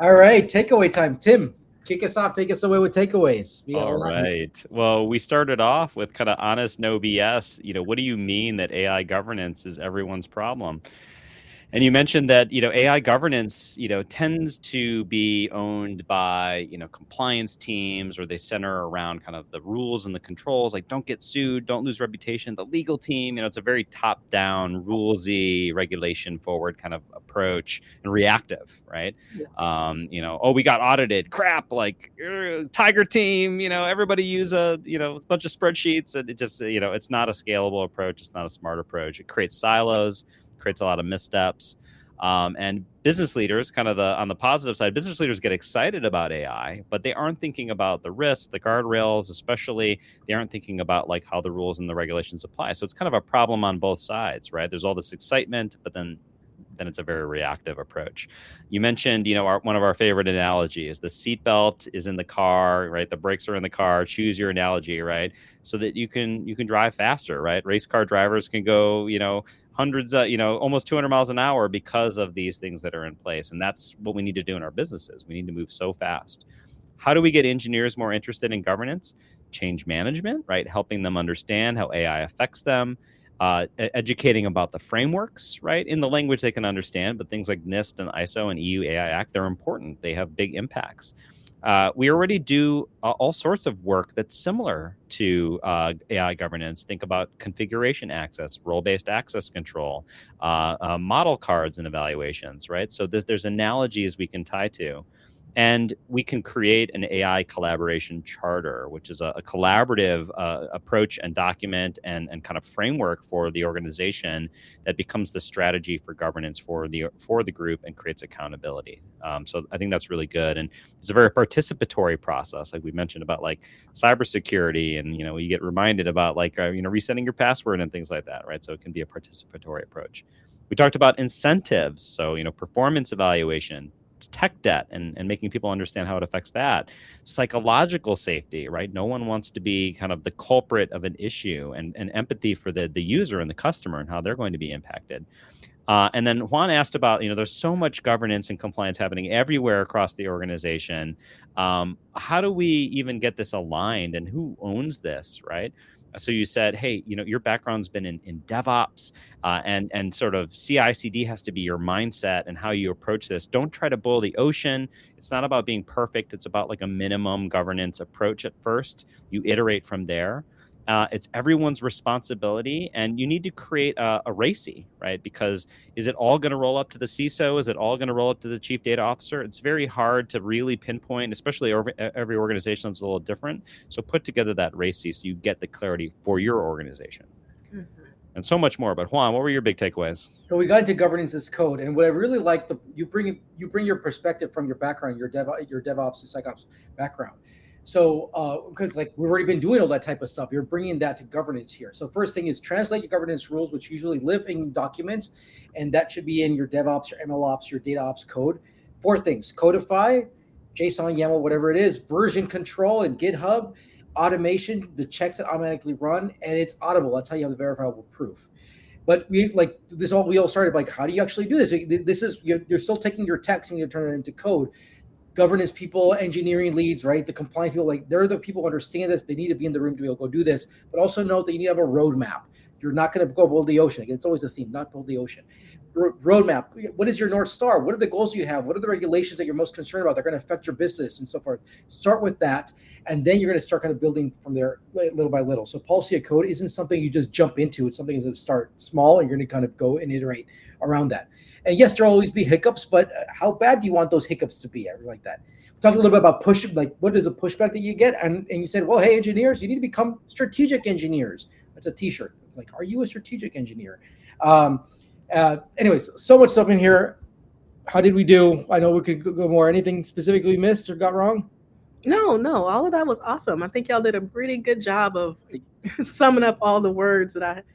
All right, takeaway time. Tim, kick us off. Take us away with takeaways. We got a All lot here. right. Well, we started off with kind of honest, no BS. What do you mean that AI governance is everyone's problem? And you mentioned that, AI governance, tends to be owned by, compliance teams, or they center around kind of the rules and the controls, like don't get sued, don't lose reputation. The legal team, it's a very top down, rulesy, regulation forward kind of approach and reactive, right? Yeah. Oh, we got audited, crap, like tiger team, everybody use a bunch of spreadsheets, and it just, it's not a scalable approach. It's not a smart approach. It creates silos, creates a lot of missteps. And business leaders, kind of on the positive side, business leaders get excited about AI, but they aren't thinking about the risks, the guardrails, especially they aren't thinking about like how the rules and the regulations apply. So it's kind of a problem on both sides, right? There's all this excitement, but then it's a very reactive approach. You mentioned, one of our favorite analogies, the seatbelt is in the car, right? The brakes are in the car. Choose your analogy, right? So that you can drive faster, right? Race car drivers can go, hundreds, almost 200 miles an hour because of these things that are in place. And that's what we need to do in our businesses. We need to move so fast. How do we get engineers more interested in governance? Change management, right? Helping them understand how AI affects them. Educating about the frameworks, right, in the language they can understand, but things like NIST and ISO and EU AI Act, they're important. They have big impacts. We already do all sorts of work that's similar to AI governance. Think about configuration access, role-based access control, model cards and evaluations, right? So there's analogies we can tie to. And we can create an AI collaboration charter, which is a collaborative approach and document and kind of framework for the organization that becomes the strategy for governance for the group and creates accountability. So I think that's really good. And it's a very participatory process, like we mentioned about like cybersecurity, and you get reminded about like resetting your password and things like that, right? So it can be a participatory approach. We talked about incentives, so performance evaluation, tech debt, and making people understand how it affects that. Psychological safety, right? No one wants to be kind of the culprit of an issue, and empathy for the user and the customer and how they're going to be impacted. And then Juan asked about, there's so much governance and compliance happening everywhere across the organization. How do we even get this aligned, and who owns this, right? So you said, hey, your background's been in DevOps, and sort of CI/CD has to be your mindset and how you approach this. Don't try to boil the ocean. It's not about being perfect. It's about like a minimum governance approach at first. You iterate from there. It's everyone's responsibility, and you need to create a RACI, right? Because is it all going to roll up to the CISO? Is it all going to roll up to the chief data officer? It's very hard to really pinpoint, especially every organization is a little different. So put together that RACI so you get the clarity for your organization. Mm-hmm. And so much more. But Juan, what were your big takeaways? So we got into governance as code, and what I really like, you bring your perspective from your background, your DevOps and SecOps background. So, because like we've already been doing all that type of stuff, you're bringing that to governance here. So first thing is translate your governance rules, which usually live in documents, and that should be in your DevOps, your MLOps, your DataOps code. 4 things: codify, JSON, YAML, whatever it is, version control in GitHub, automation, the checks that automatically run, and it's auditable. That's how you have the verifiable proof. But we all started like, how do you actually do this? This is you're still taking your text and you turn it into code. Governance people, engineering leads, right? The compliance people, like they're the people who understand this. They need to be in the room to be able to go do this. But also note that you need to have a roadmap. You're not going to go boil the ocean. It's always a theme, not boil the ocean. Roadmap. What is your North Star? What are the goals you have? What are the regulations that you're most concerned about? They're going to affect your business and so forth. Start with that, and then you're going to start kind of building from there little by little. So policy of code isn't something you just jump into. It's something to start small, and you're going to kind of go and iterate around that. And yes, there'll always be hiccups, but how bad do you want those hiccups to be? I really like that. Talk a little bit about like what is the pushback that you get? And you said, well, hey, engineers, you need to become strategic engineers. That's a t-shirt. Like, are you a strategic engineer? Anyways, so much stuff in here. How did we do? I know we could go more. Anything specifically missed or got wrong? No, all of that was awesome. I think y'all did a pretty good job of summing up all the words that